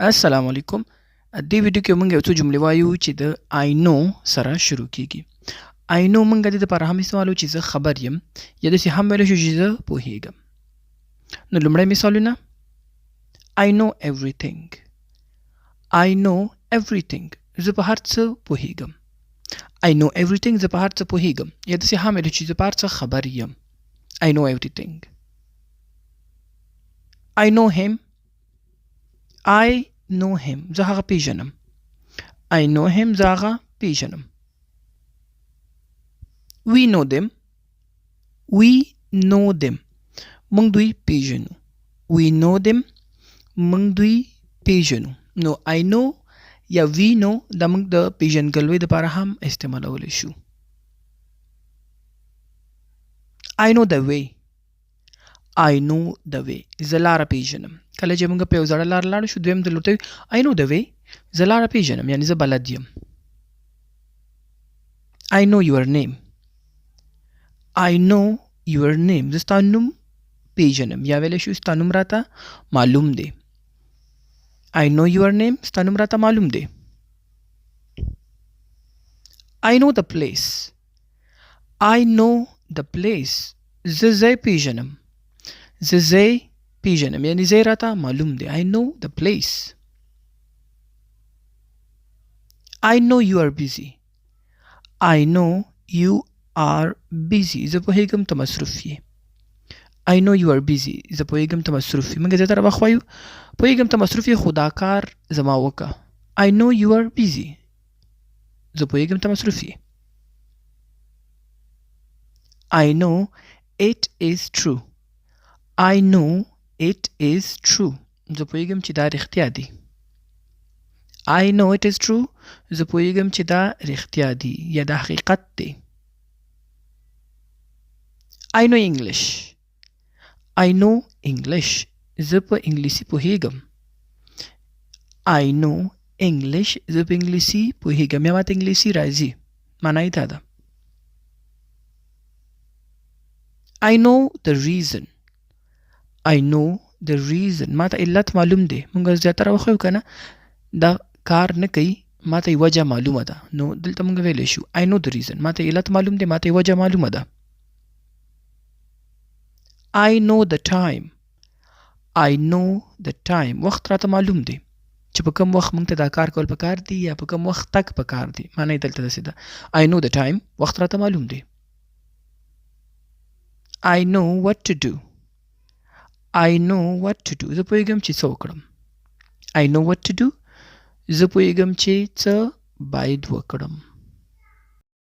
السلام علیکم. دې ویډیو کې موږ یو څو جملې وایو چې د I know سره شروع کیږي. I know موږ د دې لپاره هم استعمالو چې زه خبر یم یا داسې هم ویلی شو چې زه پوهیږم. نو لومړی مثالونه I know everything. I know everything. زه په هر څه پوهیږم. I know everything. زه په هر څه پوهیږم. یا داسې هم ویلی چې زه په هر څه خبر یم. I know everything. I know him. I know him. زه هغه پیژنم. I know him. زه هغه پیژنم. We know them. We know them. موږ دوی پیژنو. We know them. موږ دوی پیژنو. نو I know یا we know دا موږ د پیژنګلوۍ دپاره هم استعمالولی شو. I know the way. I know the way. زه لاره پیژنم. کله چې موږ په یو زړه لاره لاړو شو دویم ځل ورته I know the way. زه لاره پیژنم یعنې زه بلد یم. I know your name. I know your name. زه ستا نوم پیژنم یا ویلی شو ستا نوم راته معلوم دی. I know your name. ستا نوم راته معلوم دی. I know the place. I know the place. زه ځای پیژنم. زه ځای پیژنم یعنې ځای راته معلوم دی. I know the place. I know you are busy. I know you are busy. زه پوهیږم ته مصروف یې. I know you are busy. زه پوهیږم ته مصروف یې. موږ زیاتره وخت وایو پوهیږم ته مصروف یې خو دا کار زما وکړه. I know you are busy. زه پوهیږم ته مصروف یې. I know it is true. I know it is true. زه پوهیږم چې دا رښتیا دی. I know it is true. زه پوهیږم چې دا رښتیا دی یا دا حقیقت دی. I know English. I know English. زه په انګلیسي پوهیږم. I know English. زه په انګلیسي پوهیږم یا ماته انګلیسي راځي. معنی دا ده. I know the reason. I know the reason. ماته علت معلوم دی. موږ زیاتره وخت وایو که نه دا کار نه کوي ماته یې وجه معلومه ده. نو دلته موږ ویلی شو I know the reason. ماته علت معلوم دی ماته یې وجه معلومه ده. I know the time. I know the time. وخت راته معلوم دی چې په کوم وخت موږ ته دا کار کول پکار دي یا په کوم وخت تک پکار دي. معنی دلته داسې ده. I know the time. وخت راته معلوم دی. I know what to do. I know what to do. زه پوهیږم چې څه وکړم. I know what to do. زه پوهیږم چې څه باید وکړم.